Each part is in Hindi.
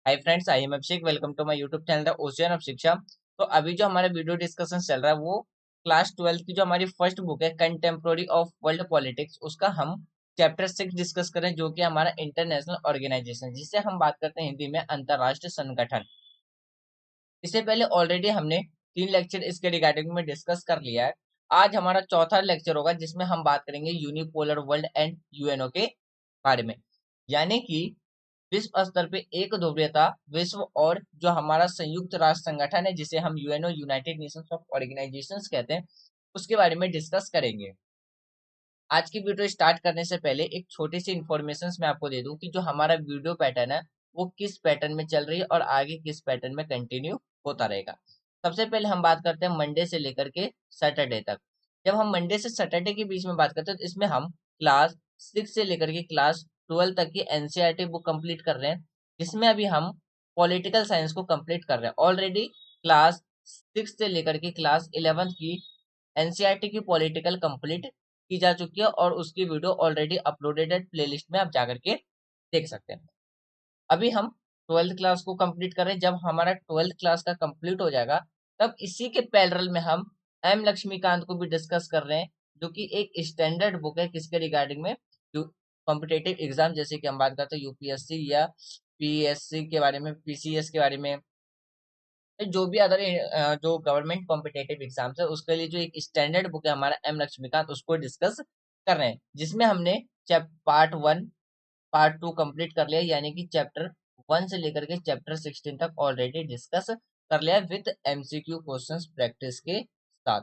Hi friends, I am Abhishek. Welcome to my YouTube channel the Ocean of Shiksha. तो अभी जो हमारा वीडियो डिस्कशन चल रहा है वो क्लास 12 की जो हमारी फर्स्ट बुक है कंटेम्प्रोरी ऑफ वर्ल्ड पॉलिटिक्स, उसका हम चैप्टर 6 डिस्कस करें, जो कि हमारा इंटरनेशनल ऑर्गेनाइजेशन, जिसे हम बात करते हैं हिंदी में अंतरराष्ट्रीय संगठन। इससे पहले ऑलरेडी हमने 3 लेक्चर इसके रिगार्डिंग में डिस्कस कर लिया है। आज हमारा चौथा लेक्चर होगा जिसमें हम बात करेंगे यूनिपोलर वर्ल्ड एंड यूएनओ के बारे में, यानी कि विश्व स्तर पे एक ध्रुवीयता विश्व और जो हमारा संयुक्त राष्ट्र संगठन है जिसे हम UNO United Nations of organisations कहते हैं, उसके बारे में डिस्कस करेंगे। आज की वीडियो स्टार्ट करने से पहले एक छोटी सी इन्फॉर्मेशन मैं आपको दे दूं कि जो हमारा वीडियो पैटर्न है वो किस पैटर्न में चल रही है और आगे किस पैटर्न में कंटिन्यू होता रहेगा। सबसे पहले हम बात करते हैं मंडे से लेकर के सैटरडे तक। जब हम मंडे से सैटरडे के बीच में बात करते हैं तो इसमें हम क्लास 6 से लेकर के क्लास 12 तक की एनसीईआरटी बुक कंप्लीट कर रहे हैं, जिसमें अभी हम पॉलिटिकल साइंस को कंप्लीट कर रहे हैं। ऑलरेडी क्लास 6 से लेकर के क्लास 11 की एनसीईआरटी की पॉलिटिकल कंप्लीट की जा चुकी है और उसकी वीडियो ऑलरेडी अपलोडेड है, प्लेलिस्ट में आप जाकर के देख सकते हैं। अभी हम 12th क्लास को कंप्लीट कर रहे हैं। जब हमारा 12th क्लास का कंप्लीट हो जाएगा तब इसी के पैरेलल में हम एम लक्ष्मीकांत को भी डिस्कस कर रहे हैं, जो कि एक स्टैंडर्ड बुक है किसके रिगार्डिंग में, कॉम्पिटेटिव एग्जाम, जैसे कि हम बात करते हैं यूपीएससी या पीएससी के बारे में, पीसीएस के बारे में, जो भी अदर जो गवर्नमेंट कॉम्पिटेटिव एग्जाम्स है उसके लिए जो एक स्टैंडर्ड बुक है हमारा एम लक्ष्मीकांत, उसको डिस्कस कर रहे हैं, जिसमें हमने पार्ट 1 पार्ट 2 कंप्लीट कर लिया, यानी कि चैप्टर 1 से लेकर के चैप्टर 16 तक ऑलरेडी डिस्कस कर लिया विद एमसीक्यू क्वेश्चंस प्रैक्टिस के साथ।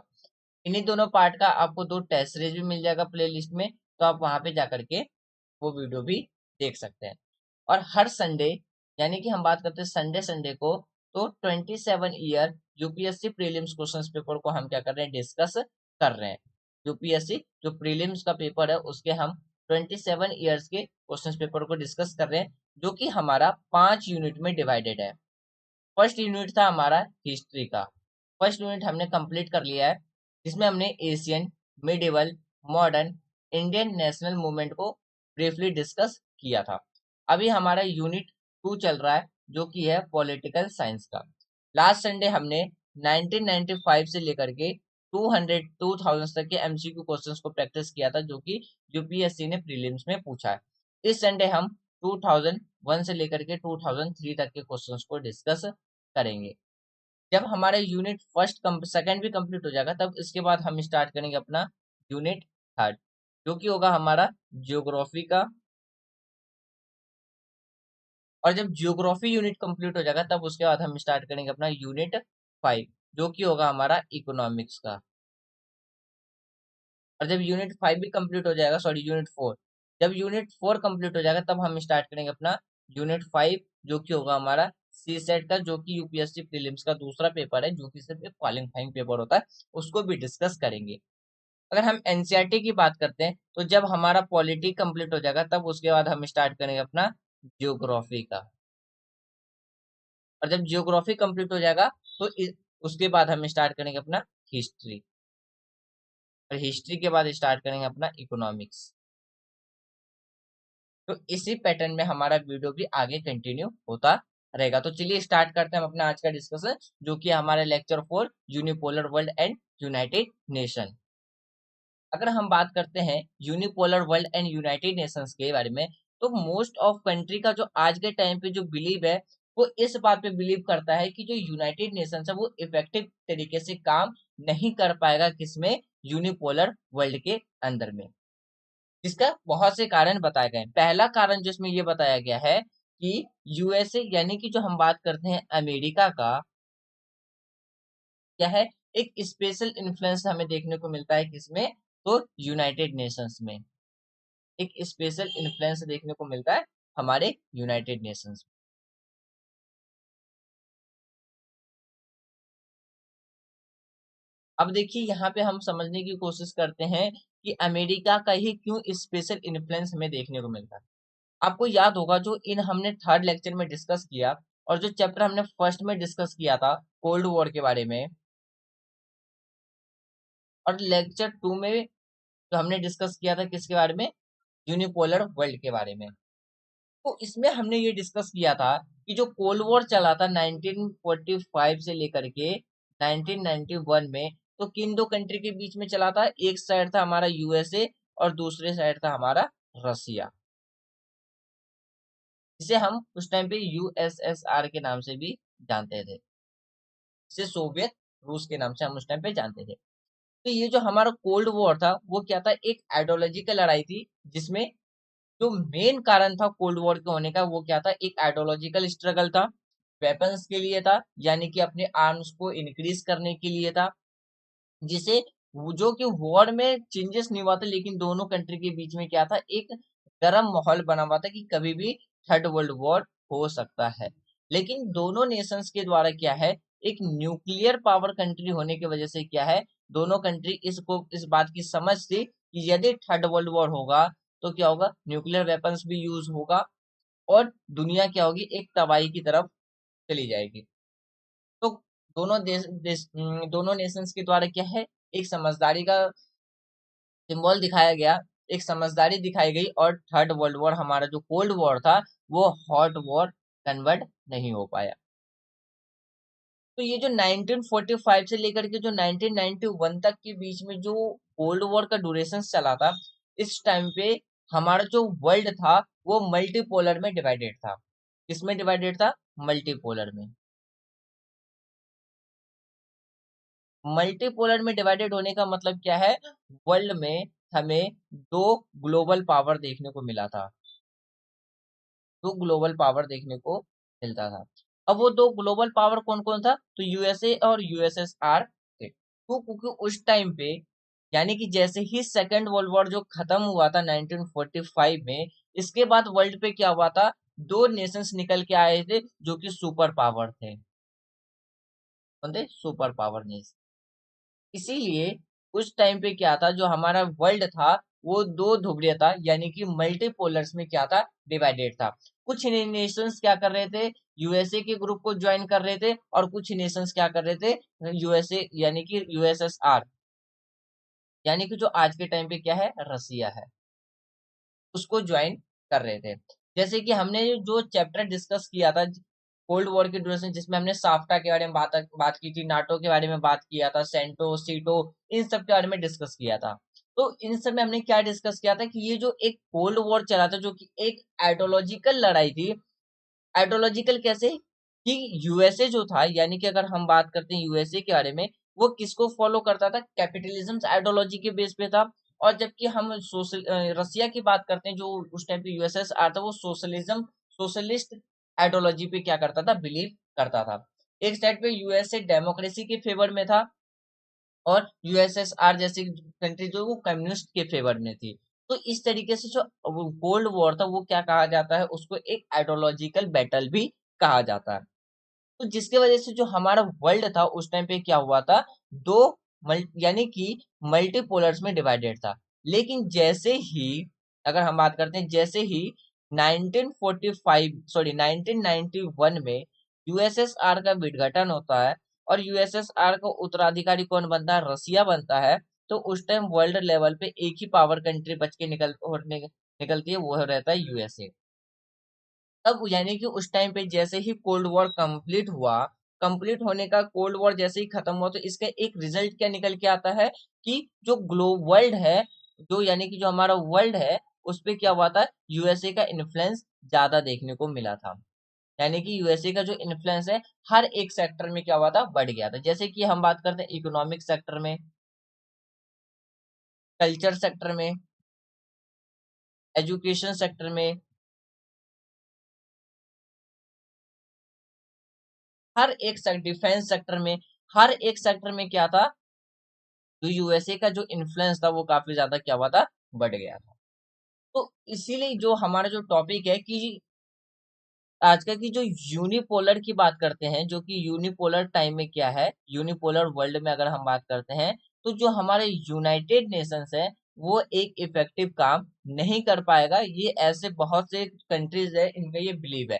इन्हीं दोनों पार्ट का आपको 2 टेस्ट सीरीज भी मिल जाएगा प्ले लिस्ट में, तो आप वहां पे जाकर के वो वीडियो भी देख सकते हैं। और हर संडे, यानी कि हम बात करते हैं संडे संडे को, तो 27 year UPSC prelims questions paper को हम क्या कर रहे हैं, डिस्कस कर रहे हैं। यूपीएससी जो प्रीलिम्स का पेपर है उसके हम 27 ईयर्स के क्वेश्चंस पेपर को डिस्कस कर रहे हैं, जो कि हमारा 5 यूनिट में डिवाइडेड है। फर्स्ट यूनिट था हमारा हिस्ट्री का। फर्स्ट यूनिट हमने कंप्लीट कर लिया है, जिसमें हमने Asian, medieval, modern, Indian national movement को ब्रीफली डिस्कस किया था। अभी हमारा यूनिट 2 चल रहा है, जो कि है पॉलिटिकल साइंस का। लास्ट संडे हमने 1995 से लेकर के 2000 तक के एमसीक्यू क्वेश्चंस को प्रैक्टिस किया था, जो कि यूपीएससी ने प्रीलिम्स में पूछा है। इस संडे हम 2001 से लेकर के 2003 तक के क्वेश्चंस को डिस्कस करेंगे। जब हमारा यूनिट फर्स्ट सेकंड भी कंप्लीट हो जाएगा तब इसके बाद हम स्टार्ट करेंगे अपना यूनिट थर्ड, जो कि होगा हमारा जियोग्राफी का। और जब जियोग्राफी यूनिट कंप्लीट हो जाएगा तब उसके बाद हम स्टार्ट करेंगे अपना यूनिट 5, जो कि होगा हमारा इकोनॉमिक्स का। और जब यूनिट 5 भी कंप्लीट हो जाएगा, सॉरी यूनिट 4, जब यूनिट 4 कंप्लीट हो जाएगा तब हम स्टार्ट करेंगे अपना यूनिट 5, जो कि होगा हमारा सी सेट का, जो कि यूपीएससी प्रीलिम्स का दूसरा पेपर है, जो कि सिर्फ एक क्वालिफाइंग पेपर होता है, उसको भी डिस्कस करेंगे। अगर हम एनसीईआरटी की बात करते हैं तो जब हमारा पॉलिटी कंप्लीट हो जाएगा तब उसके बाद हम स्टार्ट करेंगे अपना जियोग्राफी का। और जब जियोग्राफी कंप्लीट हो जाएगा तो उसके बाद हम स्टार्ट करेंगे अपना हिस्ट्री, और हिस्ट्री के बाद स्टार्ट करेंगे अपना इकोनॉमिक्स। तो इसी पैटर्न में हमारा वीडियो भी आगे कंटिन्यू होता रहेगा। तो चलिए स्टार्ट करते हैं हम अपना आज का डिस्कशन, जो कि हमारे lecture 4 unipolar world and United nation. अगर हम बात करते हैं unipolar world and United Nations के बारे में, तो मोस्ट ऑफ कंट्री का जो आज के टाइम पे जो बिलीव है वो इस बात पे बिलीव करता है कि जो यूनाइटेड नेशंस है वो इफेक्टिव तरीके से काम नहीं कर पाएगा किसमें, यूनिपोलर वर्ल्ड के अंदर में। इसका बहुत से कारण बताए गए हैं। पहला कारण जिसमें ये बताया गया है कि यूएसए, यानी कि जो हम बात करते हैं अमेरिका का, क्या है, एक स्पेशल इन्फ्लुएंस हमें देखने को मिलता है किसमें, तो यूनाइटेड नेशंस में एक स्पेशल इन्फ्लुएंस देखने को मिलता है हमारे यूनाइटेड नेशंस में। अब देखिए यहाँ पे हम समझने की कोशिश करते हैं कि अमेरिका का ही क्यों स्पेशल इन्फ्लुएंस हमें देखने को मिलता है। आपको याद होगा जो इन हमने थर्ड लेक्चर में डिस्कस किया, और जो चैप्टर हमने फर्स्ट में डिस्कस किया था कोल्ड वॉर के बारे में, और लेक्चर 2 में जो हमने डिस्कस किया था किसके बारे में, यूनिपोलर वर्ल्ड के बारे में। तो इसमें हमने ये डिस्कस किया था कि जो कोल्ड वॉर चला था 1945 से लेकर के 1991 में, तो किन दो कंट्री के बीच में चला था? एक साइड था हमारा यूएसए और दूसरे साइड था हमारा रसिया, जिसे हम उस टाइम पे यूएसएसआर के नाम से भी जानते थे, जिसे सोवियत रूस के नाम से हम उस टाइम पे जानते थे। तो ये जो हमारा कोल्ड वॉर था वो क्या था? एक आइडियोलॉजिकल लड़ाई थी, जिसमें जो मेन कारण था कोल्ड वॉर के होने का वो क्या था? एक आइडियोलॉजिकल स्ट्रगल था, वेपन्स के लिए था, यानी कि अपने आर्म्स को इंक्रीज करने के लिए था, जिसे जो कि वॉर में चेंजेस नहीं हुआ था, लेकिन दोनों कंट्री के बीच में क्या था? एक गर्म माहौल बना हुआ था कि कभी भी थर्ड वर्ल्ड वॉर हो सकता है। लेकिन दोनों नेशंस के द्वारा क्या है, एक न्यूक्लियर पावर कंट्री होने की वजह से क्या है, दोनों कंट्री इस बात की समझ थी कि यदि थर्ड वर्ल्ड वॉर होगा तो क्या होगा? न्यूक्लियर वेपन्स भी यूज होगा और दुनिया क्या होगी? एक तबाही की तरफ चली जाएगी। तो दोनों नेशंस के द्वारा क्या है, एक समझदारी का सिंबल दिखाया गया, एक समझदारी दिखाई गई, और थर्ड वर्ल्ड वॉर, हमारा जो कोल्ड वॉर था, वो हॉट वॉर कन्वर्ट नहीं हो पाया। तो ये जो 1945 से लेकर के जो 1991 तक के बीच में जो कोल्ड वॉर का ड्यूरेशन चला था, इस टाइम पे हमारा जो वर्ल्ड था वो मल्टीपोलर में डिवाइडेड था। किसमें डिवाइडेड था? मल्टीपोलर में। मल्टीपोलर में डिवाइडेड होने का मतलब क्या है? वर्ल्ड में हमें दो ग्लोबल पावर देखने को मिला था, दो ग्लोबल पावर देखने को मिलता था। अब वो दो ग्लोबल पावर कौन कौन था? तो यूएसए और यूएसएसआर थे। तो क्योंकि उस टाइम पे, यानी कि जैसे ही सेकेंड वर्ल्ड वॉर जो खत्म हुआ था 1945 में, इसके बाद वर्ल्ड पे क्या हुआ था? दो नेशंस निकल के आए थे जो कि सुपर पावर थे। कौन थे? Super power nation. इसीलिए उस टाइम पे क्या था, जो हमारा वर्ल्ड था वो दो ध्रुवीय था, यानी कि मल्टीपोलर्स में क्या था? डिवाइडेड था। कुछ नेशंस क्या कर रहे थे? यूएसए के ग्रुप को ज्वाइन कर रहे थे, और कुछ नेशंस क्या कर रहे थे? यूएसए यानी कि यूएसएसआर, यानी कि जो आज के टाइम पे क्या है? रसिया है, उसको ज्वाइन कर रहे थे। जैसे कि हमने जो चैप्टर डिस्कस किया था कोल्ड वॉर की ड्यूरेशन, जिसमें हमने साफ्टा के बारे में बात की थी, नाटो के बारे में बात किया था, सेंटो सीटो, इन सब के बारे में डिस्कस किया था। तो इन सब में हमने क्या डिस्कस किया था कि ये जो एक कोल्ड वॉर चला था, जो कि एक आइडियोलॉजिकल लड़ाई थी। आइडियोलॉजिकल कैसे? कि यूएसए जो था, यानी कि अगर हम बात करते हैं यूएसए के बारे में, वो किसको फॉलो करता था? कैपिटलिज्म आइडियोलॉजी के बेस पे था। और जबकि हम रसिया की बात करते हैं, जो उस टाइम पे यूएसएसआर था, वो सोशलिस्ट आइडियोलॉजी पे क्या करता था? बिलीव करता था। एक साइड पे यूएसए डेमोक्रेसी के फेवर में था, और यूएसएसआर जैसी कंट्री जो वो कम्युनिस्ट के फेवर में थी। तो इस तरीके से जो कोल्ड वॉर था वो क्या कहा जाता है? उसको एक आइडियोलॉजिकल बैटल भी कहा जाता है। तो जिसके वजह से जो हमारा वर्ल्ड था उस टाइम पे क्या हुआ था? दो यानी कि मल्टीपोलर्स में डिवाइडेड था। लेकिन जैसे ही, अगर हम बात करते हैं, जैसे ही 1945 सॉरी 1991 में यूएसएसआर का विघटन होता है, और यूएसएसआर का उत्तराधिकारी कौन बनता है? रसिया बनता है। तो उस टाइम वर्ल्ड लेवल पे एक ही पावर कंट्री बच के निकलती है, वो रहता है यूएसए। तब यानी कि उस टाइम पे जैसे ही कोल्ड वॉर कंप्लीट हुआ, कंप्लीट होने का कोल्ड वॉर जैसे ही खत्म हुआ, तो इसका एक रिजल्ट क्या निकल के आता है कि जो वर्ल्ड है, जो यानी कि जो हमारा वर्ल्ड है, उस पे क्या हुआ था? यूएसए का इन्फ्लुएंस ज्यादा देखने को मिला था। यानी कि यूएसए का जो इन्फ्लुएंस है हर एक सेक्टर में क्या हुआ था? बढ़ गया था। जैसे कि हम बात करते हैं इकोनॉमिक सेक्टर में, कल्चर सेक्टर में, एजुकेशन सेक्टर में, हर एक डिफेंस सेक्टर में, हर एक सेक्टर में क्या था? तो यूएसए का जो इन्फ्लुएंस था वो काफी ज्यादा क्या हुआ था? बढ़ गया था। तो इसीलिए जो हमारा जो टॉपिक है कि आजकल की जो यूनिपोलर की बात करते हैं, जो कि यूनिपोलर टाइम में क्या है, यूनिपोलर वर्ल्ड में अगर हम बात करते हैं, तो जो हमारे यूनाइटेड नेशंस है वो एक इफेक्टिव काम नहीं कर पाएगा। ये ऐसे बहुत से कंट्रीज है, इनका ये बिलीव है।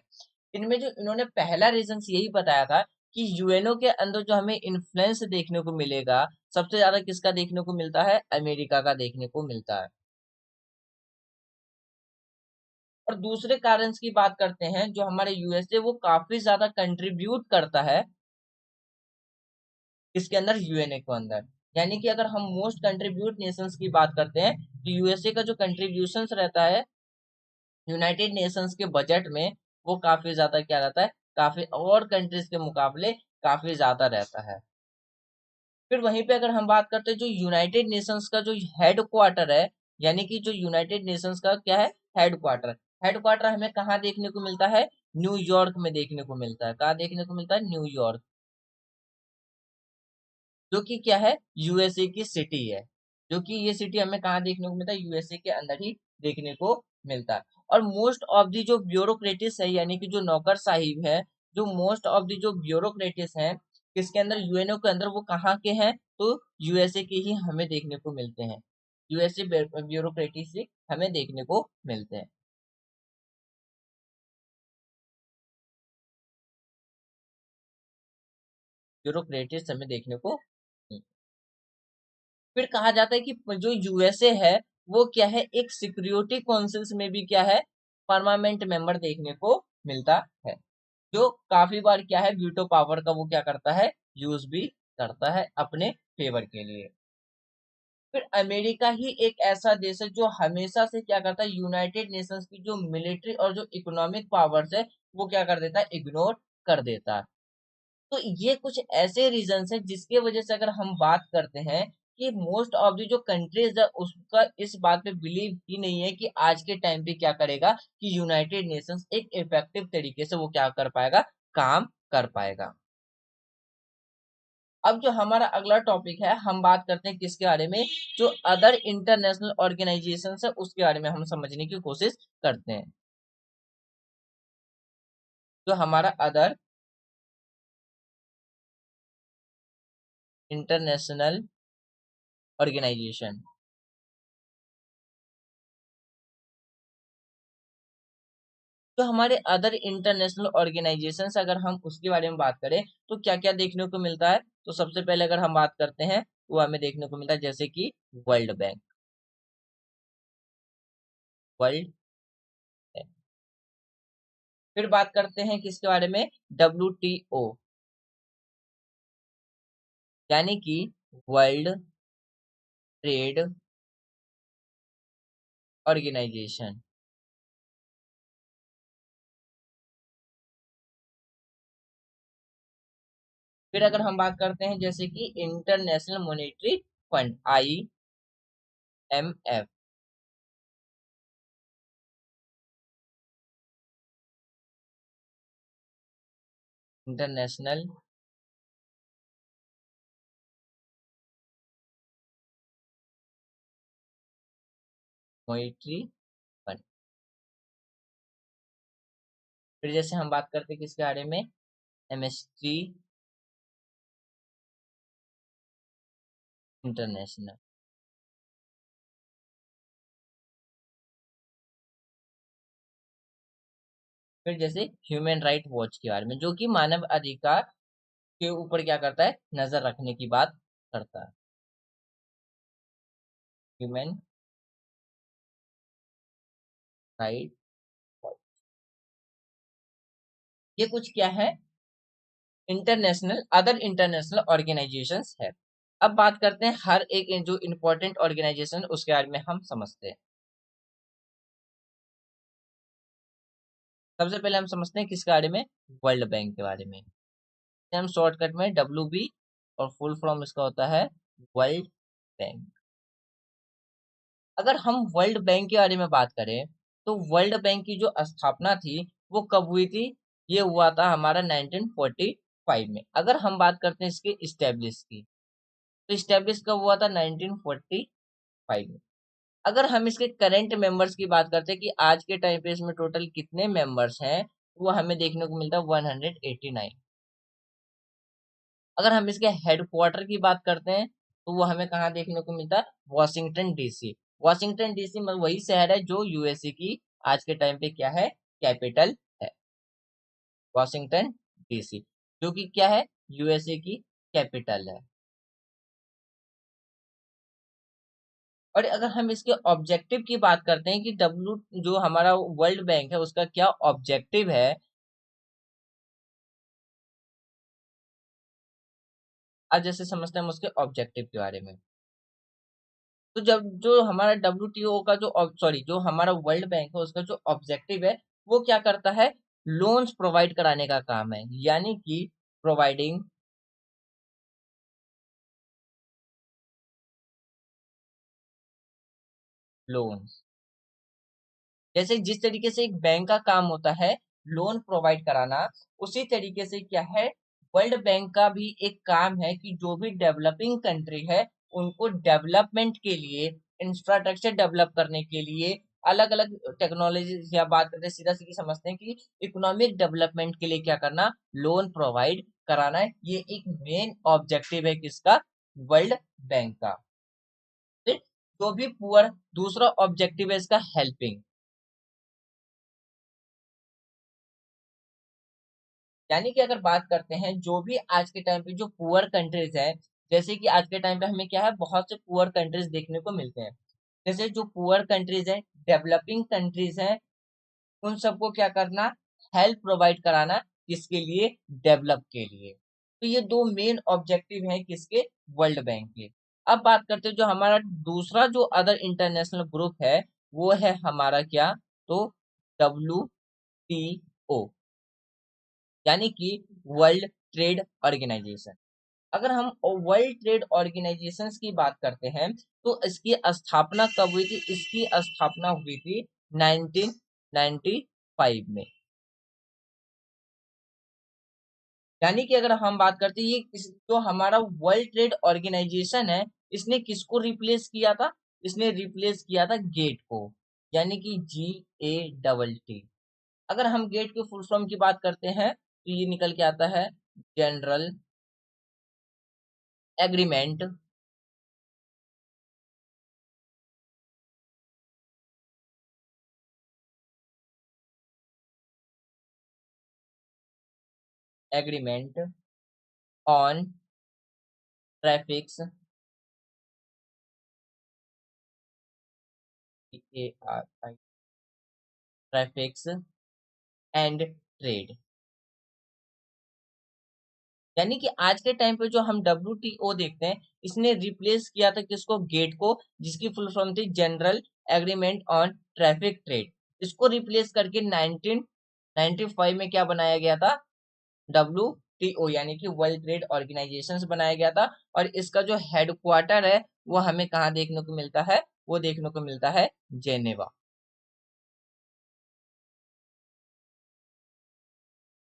इनमें जो इन्होंने पहला रीजन यही बताया था कि यूएनओ के अंदर जो हमें इन्फ्लुएंस देखने को मिलेगा, सबसे ज्यादा किसका देखने को मिलता है? अमेरिका का देखने को मिलता है। और दूसरे कारण की बात करते हैं, जो हमारे यूएसए वो काफी ज्यादा कंट्रीब्यूट करता है इसके अंदर, यूएनए के अंदर। यानी कि अगर हम मोस्ट कंट्रीब्यूट नेशंस की बात करते हैं तो यूएसए का जो कंट्रीब्यूशन रहता है यूनाइटेड नेशंस के बजट में, वो काफी ज्यादा क्या रहता है, काफी और कंट्रीज के मुकाबले काफी ज्यादा रहता है। फिर वहीं पे अगर हम बात करते हैं जो यूनाइटेड नेशंस का जो हेड क्वार्टर है, यानी कि जो यूनाइटेड नेशंस का क्या है, हेड क्वार्टर। हेड क्वार्टर हमें कहाँ देखने को मिलता है, न्यूयॉर्क में देखने को मिलता है। कहाँ देखने को मिलता है, न्यूयॉर्क, जो कि क्या है, यूएसए की सिटी है। जो कि ये सिटी हमें कहाँ देखने को मिलता है, यूएसए के अंदर ही देखने को मिलता है। और मोस्ट ऑफ दी जो ब्यूरोक्रेटिस है, यानी कि जो नौकर साहिब है, जो मोस्ट ऑफ दी जो ब्यूरोक्रेटिस हैं किसके अंदर, यूएनओ के अंदर, वो कहाँ के हैं, तो यूएसए के ही हमें देखने को मिलते हैं। यूएसए ब्यूरोक्रेटिस हमें देखने को मिलते हैं, ब्यूरोक्रेटिस हमें देखने को मिलते हैं। फिर कहा जाता है कि जो यूएसए है वो क्या है, एक सिक्योरिटी काउंसिल्स में भी क्या है, परमानेंट मेंबर देखने को मिलता है, जो काफी बार क्या है, वीटो पावर का वो क्या करता है, यूज भी करता है अपने फेवर के लिए। फिर अमेरिका ही एक ऐसा देश है जो हमेशा से क्या करता है, यूनाइटेड नेशंस की जो मिलिट्री और जो इकोनॉमिक पावर्स है वो क्या कर देता है, इग्नोर कर देता है। तो ये कुछ ऐसे रीजंस हैं जिसके वजह से अगर हम बात करते हैं कि मोस्ट ऑफ द जो कंट्रीज है उसका इस बात पे बिलीव ही नहीं है कि आज के टाइम पे क्या करेगा, कि यूनाइटेड नेशंस एक इफेक्टिव तरीके से वो क्या कर पाएगा, काम कर पाएगा। अब जो हमारा अगला टॉपिक है, हम बात करते हैं किसके बारे में, जो अदर इंटरनेशनल ऑर्गेनाइजेशन है उसके बारे में हम समझने की कोशिश करते हैं। जो हमारा अदर इंटरनेशनल ऑर्गेनाइजेशन, तो हमारे अदर इंटरनेशनल ऑर्गेनाइजेशन अगर हम उसके बारे में बात करें तो क्या क्या देखने को मिलता है, तो सबसे पहले अगर हम बात करते हैं वो हमें देखने को मिलता है जैसे कि वर्ल्ड बैंक, वर्ल्ड बैंक। फिर बात करते हैं किसके बारे में, WTO, यानी कि वर्ल्ड ट्रेड ऑर्गेनाइजेशन। फिर अगर हम बात करते हैं जैसे कि international monetary fund, IMF, international monetary fund. फिर जैसे हम बात करते हैं किसके बारे में, MST इंटरनेशनल। फिर जैसे ह्यूमन राइट वॉच के बारे में, जो कि मानव अधिकार के ऊपर क्या करता है, नजर रखने की बात करता है, ह्यूमन राइट वॉच। ये कुछ क्या है, इंटरनेशनल, अदर इंटरनेशनल ऑर्गेनाइजेशंस है। अब बात करते हैं हर एक जो इम्पोर्टेंट ऑर्गेनाइजेशन उसके बारे में हम समझते हैं। सबसे पहले हम समझते हैं किसके बारे में, वर्ल्ड बैंक के बारे में। हम शॉर्टकट में WB, और फुल फॉर्म इसका होता है वर्ल्ड बैंक। अगर हम वर्ल्ड बैंक के बारे में बात करें तो वर्ल्ड बैंक की जो स्थापना थी वो कब हुई थी, ये हुआ था हमारा 1945 में। अगर हम बात करते हैं इसके इस्टेब्लिश की, तो इस्टेब्लिश कब हुआ था, 1945 में। अगर हम इसके करंट मेंबर्स की बात करते हैं कि आज के टाइम पे इसमें टोटल कितने मेंबर्स हैं, वो हमें देखने को मिलता है 189। अगर हम इसके हेडक्वार्टर की बात करते हैं तो वो हमें कहाँ देखने को मिलता है, वॉशिंगटन डीसी। वॉशिंगटन डीसी में वही शहर है जो यूएसए की आज के टाइम पे क्या है, कैपिटल है, वॉशिंगटन डीसी, जो कि क्या है, यूएसए की कैपिटल है। और अगर हम इसके ऑब्जेक्टिव की बात करते हैं कि डब्ल्यू जो हमारा वर्ल्ड बैंक है उसका क्या ऑब्जेक्टिव है, आज जैसे समझते हैं हम उसके ऑब्जेक्टिव के बारे में। तो जब जो हमारा डब्ल्यूटीओ का जो सॉरी जो हमारा वर्ल्ड बैंक है उसका जो ऑब्जेक्टिव है वो क्या करता है, लोन्स प्रोवाइड कराने का काम है, यानी कि प्रोवाइडिंग लोन्स। जैसे जिस तरीके से एक बैंक का काम होता है लोन प्रोवाइड कराना, उसी तरीके से क्या है, वर्ल्ड बैंक का भी एक काम है कि जो भी डेवलपिंग कंट्री है उनको डेवलपमेंट के लिए, इंफ्रास्ट्रक्चर डेवलप करने के लिए, अलग अलग टेक्नोलॉजी या बात करते हैं सीधा सीधी समझते हैं कि इकोनॉमिक डेवलपमेंट के लिए क्या करना, लोन प्रोवाइड कराना है। ये एक मेन ऑब्जेक्टिव है किसका, वर्ल्ड बैंक का। फिर जो भी पुअर, दूसरा ऑब्जेक्टिव है इसका हेल्पिंग, यानी कि अगर बात करते हैं जो भी आज के टाइम पे जो पुअर कंट्रीज है, जैसे कि आज के टाइम पे हमें क्या है, बहुत से पुअर कंट्रीज देखने को मिलते हैं। जैसे जो पुअर कंट्रीज है, डेवलपिंग कंट्रीज हैं, उन सबको क्या करना, हेल्प प्रोवाइड कराना, किसके लिए, डेवलप के लिए। तो ये दो मेन ऑब्जेक्टिव हैं किसके, वर्ल्ड बैंक के। अब बात करते हैं जो हमारा दूसरा जो अदर इंटरनेशनल ग्रुप है वो है हमारा क्या, तो WTO, यानी कि वर्ल्ड ट्रेड ऑर्गेनाइजेशन। अगर हम वर्ल्ड ट्रेड ऑर्गेनाइजेशन की बात करते हैं तो इसकी स्थापना कब हुई थी, इसकी स्थापना हुई थी 1995 में। यानी कि अगर हम बात करते हैं ये जो हमारा वर्ल्ड ट्रेड ऑर्गेनाइजेशन है, इसने किसको रिप्लेस किया था, इसने रिप्लेस किया था गेट को, यानी कि GATT। अगर हम गेट के फुल फॉर्म की बात करते हैं तो ये निकल के आता है general agreement agreement on traffics, TARI, traffics and trade. यानी कि आज के टाइम पे जो हम WTO देखते हैं, इसने रिप्लेस किया था किसको, गेट को, जिसकी फुल फॉर्म थी general agreement on traffic trade. इसको रिप्लेस करके 1995 में क्या बनाया गया था, WTO, यानी कि वर्ल्ड ट्रेड ऑर्गेनाइजेशन बनाया गया था। और इसका जो हेडक्वार्टर है वो हमें कहाँ देखने को मिलता है, वो देखने को मिलता है जेनेवा।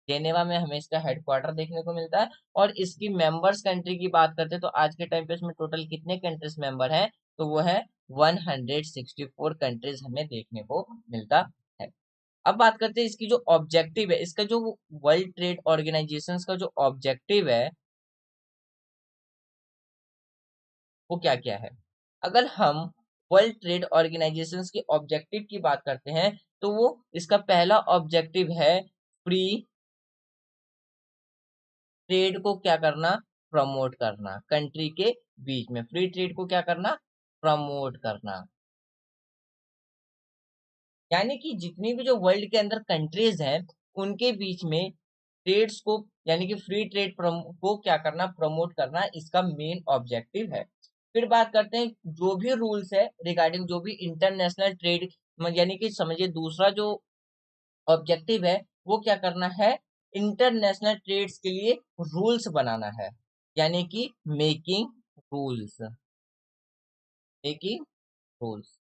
जेनेवा में हमें इसका हेडक्वार्टर देखने को मिलता है। और इसकी मेंबर्स कंट्री की बात करते हैं तो आज के टाइम पे इसमें टोटल कितने कंट्रीज मेंबर हैं, तो वो है 164 कंट्रीज हमें देखने को मिलता है। अब बात करते हैं इसकी जो ऑब्जेक्टिव है, इसका जो वर्ल्ड ट्रेड ऑर्गेनाइजेशन का जो ऑब्जेक्टिव है वो क्या क्या है। अगर हम वर्ल्ड ट्रेड ऑर्गेनाइजेशन के ऑब्जेक्टिव की बात करते हैं तो वो इसका पहला ऑब्जेक्टिव है फ्री ट्रेड को क्या करना, प्रमोट करना, कंट्री के बीच में फ्री ट्रेड को क्या करना, प्रमोट करना। यानी कि जितनी भी जो वर्ल्ड के अंदर कंट्रीज हैं उनके बीच में ट्रेड्स को, यानी कि फ्री ट्रेड को क्या करना, प्रमोट करना, इसका मेन ऑब्जेक्टिव है। फिर बात करते हैं जो भी रूल्स है रिगार्डिंग जो भी इंटरनेशनल ट्रेड, यानी कि समझिए दूसरा जो ऑब्जेक्टिव है वो क्या करना है, इंटरनेशनल ट्रेड्स के लिए रूल्स बनाना है, यानी कि मेकिंग रूल्स, मेकिंग रूल्स,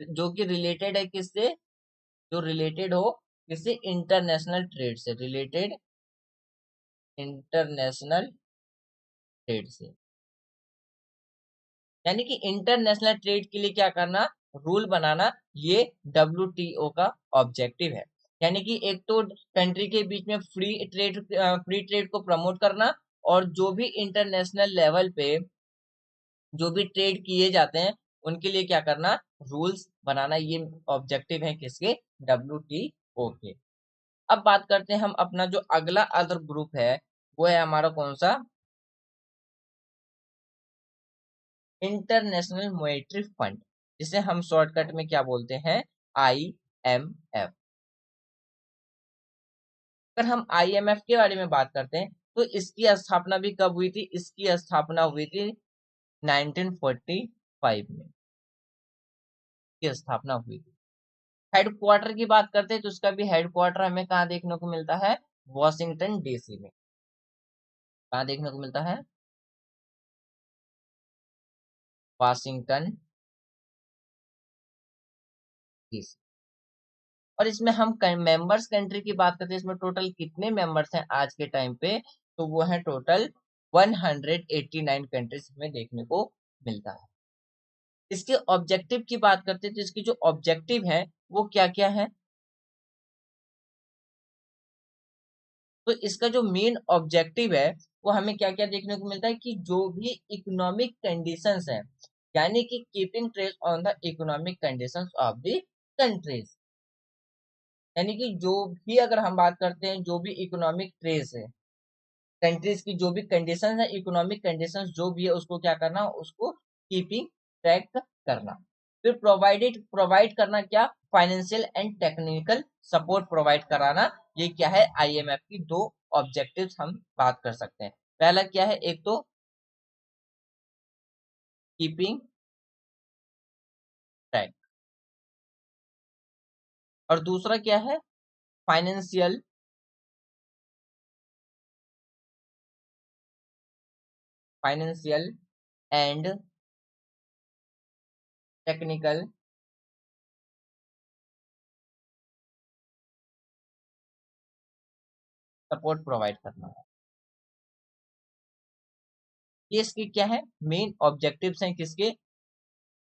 जो कि रिलेटेड है किससे, जो रिलेटेड हो किससे, इंटरनेशनल ट्रेड से, रिलेटेड इंटरनेशनल ट्रेड से। यानी कि इंटरनेशनल ट्रेड के लिए क्या करना, रूल बनाना, ये WTO का ऑब्जेक्टिव है। यानी कि एक तो कंट्री के बीच में फ्री ट्रेड को प्रमोट करना, और जो भी इंटरनेशनल लेवल पे जो भी ट्रेड किए जाते हैं उनके लिए क्या करना, रूल्स बनाना, ये ऑब्जेक्टिव है किसके, WTO के। अब बात करते हैं हम अपना जो अगला अदर ग्रुप है वो है हमारा कौन सा, इंटरनेशनल मॉनेटरी फंड। जिसे हम शॉर्टकट में क्या बोलते हैं, IMF। अगर हम IMF के बारे में बात करते हैं तो इसकी स्थापना भी कब हुई थी, इसकी स्थापना हुई थी 1945 में की स्थापना हुई थी। हेडक्वार्टर की बात करते हैं तो इसका भी हेडक्वार्टर हमें कहाँ देखने को मिलता है, वॉशिंगटन DC में। कहाँ देखने को मिलता है, वाशिंगटन DC। और इसमें हम मेंबर्स कंट्री की बात करते हैं, इसमें टोटल कितने मेंबर्स हैं आज के टाइम पे, तो वो है टोटल 189 कंट्रीज में देखने को मिलता है। इसके ऑब्जेक्टिव की बात करते हैं तो इसकी जो ऑब्जेक्टिव है वो क्या क्या है, तो इसका जो मेन ऑब्जेक्टिव है वो हमें क्या क्या देखने को मिलता है कि जो भी इकोनॉमिक कंडीशंस है, यानी कि keeping trace on the economic conditions of the countries, यानी कि जो भी अगर हम बात करते हैं जो भी इकोनॉमिक ट्रेस है कंट्रीज की, जो भी कंडीशन है इकोनॉमिक कंडीशन जो भी है उसको क्या करना, उसको कीपिंग ट्रैक करना। फिर प्रोवाइड करना क्या, financial and technical support provide कराना। ये क्या है, IMF की दो ऑब्जेक्टिव्स हम बात कर सकते हैं। पहला क्या है, एक तो कीपिंग ट्रैक, और दूसरा क्या है, financial financial and technical support provide करना। ये इसकी क्या है, मेन ऑब्जेक्टिव्स हैं किसके,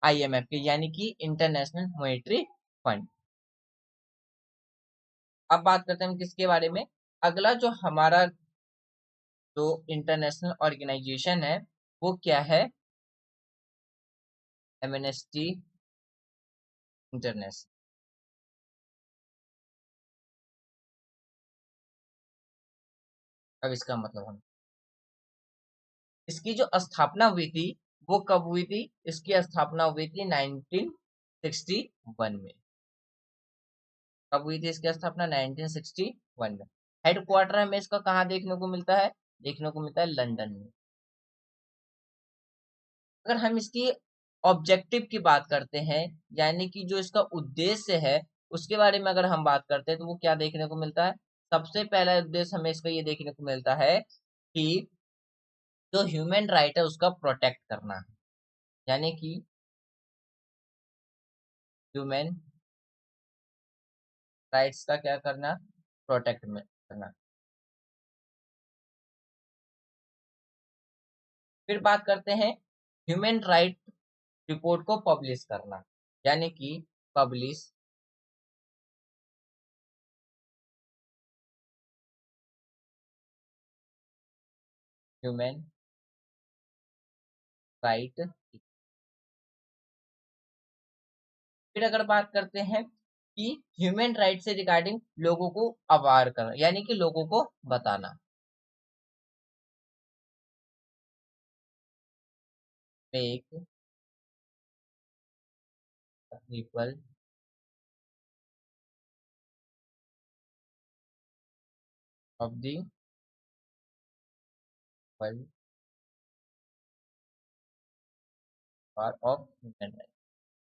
IMF के, यानी कि इंटरनेशनल मॉनेटरी फंड। अब बात करते हैं हम किसके बारे में, अगला जो हमारा जो इंटरनेशनल ऑर्गेनाइजेशन है वो क्या है, एमनेस्टी इंटरनेशनल। अब इसका मतलब हम, इसकी जो स्थापना हुई थी वो कब हुई थी, इसकी स्थापना हुई थी 1961 में। कब हुई थी इसकी स्थापना, 1961 में। हेडक्वार्टर हमें इसका कहाँ देखने को मिलता है, देखने को मिलता है लंदन में। अगर हम इसकी ऑब्जेक्टिव की बात करते हैं, यानी कि जो इसका उद्देश्य है उसके बारे में अगर हम बात करते हैं तो वो क्या देखने को मिलता है, सबसे पहला उद्देश्य हमें इसका ये देखने को मिलता है कि जो ह्यूमन राइट है उसका प्रोटेक्ट करना है, यानी कि ह्यूमन राइट्स का क्या करना, प्रोटेक्ट में करना। फिर बात करते हैं ह्यूमन राइट रिपोर्ट को पब्लिश करना, यानी कि पब्लिश ह्यूमन राइट। फिर अगर बात करते हैं कि ह्यूमन राइट से रिगार्डिंग लोगों को अवेयर करना, यानी कि लोगों को बताना, make people of the world for of human right,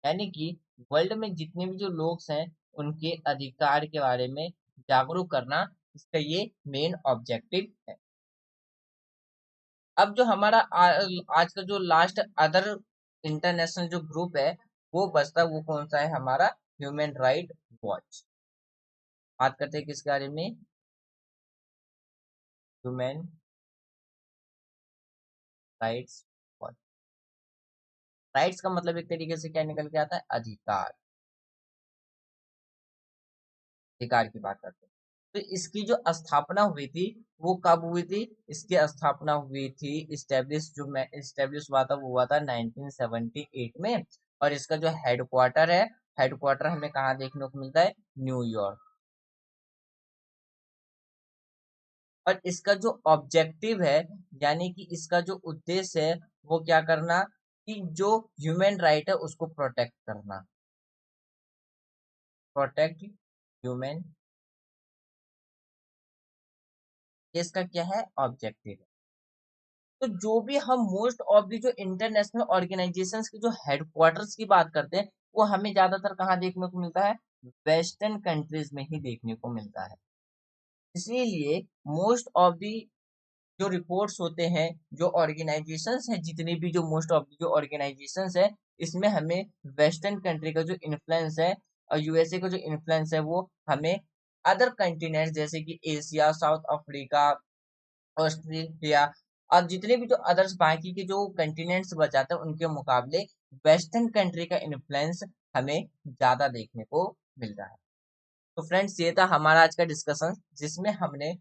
यानी कि वर्ल्ड में जितने भी जो लोग हैं उनके अधिकार के बारे में जागरूक करना, इसका ये मेन ऑब्जेक्टिव है। अब जो हमारा आज का जो लास्ट अदर इंटरनेशनल जो ग्रुप है वो बचता है, वो कौन सा है, हमारा ह्यूमन राइट वॉच। बात करते हैं किसके बारे में, ह्यूमन राइट्स वॉच। राइट्स का मतलब एक तरीके से क्या निकल के आता है, अधिकार, अधिकार की बात करते हैं। तो इसकी जो स्थापना हुई थी वो कब हुई थी, इसकी स्थापना हुई थी, इस्टेब्लिश हुआ था वो हुआ था 1978 में। और इसका जो हेडक्वार्टर है, हेडक्वार्टर हमें कहाँ देखने को मिलता है, न्यूयॉर्क। और इसका जो ऑब्जेक्टिव है, यानी कि इसका जो उद्देश्य है वो क्या करना, कि जो ह्यूमन राइट है उसको प्रोटेक्ट करना, प्रोटेक्ट ह्यूमन, इसका क्या है ऑब्जेक्टिव। तो जो भी हम मोस्ट ऑफ दी जो इंटरनेशनल ऑर्गेनाइजेशंस की जो हेडक्वार्टर्स की बात करते हैं वो हमें ज्यादातर कहाँ देखने को मिलता है, वेस्टर्न कंट्रीज में ही देखने को मिलता है। इसीलिए मोस्ट ऑफ दी जो रिपोर्ट्स होते हैं, जो ऑर्गेनाइजेशंस हैं, जितने भी जो मोस्ट ऑफ जो ऑर्गेनाइजेशंस है, इसमें हमें वेस्टर्न कंट्री का जो इन्फ्लुएंस है और यूएसए का जो इन्फ्लुएंस है वो हमें अदर कंटिनेंट जैसे कि एशिया, साउथ अफ्रीका, ऑस्ट्रेलिया और जितने भी जो अदर्स बाकी के जो कंटिनेंट्स बचाते हैं उनके मुकाबले वेस्टर्न कंट्री का इन्फ्लुएंस हमें ज्यादा देखने को मिल रहा है। तो फ्रेंड्स ये था हमारा आज का डिस्कशन जिसमें हमने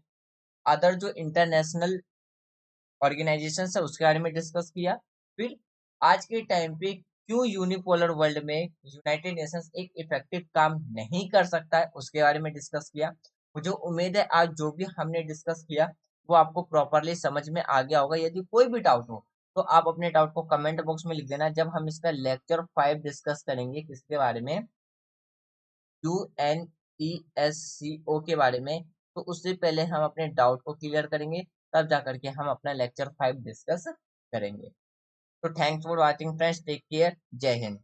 अदर जो इंटरनेशनल ऑर्गेनाइजेशन है उसके बारे में डिस्कस किया। फिर आज के टाइम पे क्यों यूनिपोलर वर्ल्ड में यूनाइटेड नेशंस एक इफेक्टिव काम नहीं कर सकता है उसके बारे में डिस्कस किया। मुझे उम्मीद है आज जो भी हमने डिस्कस किया वो आपको प्रॉपरली समझ में आ गया होगा। यदि कोई भी डाउट हो तो आप अपने डाउट को कमेंट बॉक्स में लिख देना। जब हम इसका लेक्चर 5 डिस्कस करेंगे किसके बारे में, UNESCO के बारे में, तो उससे पहले हम अपने डाउट को क्लियर करेंगे, तब जा करके हम अपना लेक्चर 5 डिस्कस करेंगे। तो thanks for watching friends, take care, जय हिंद।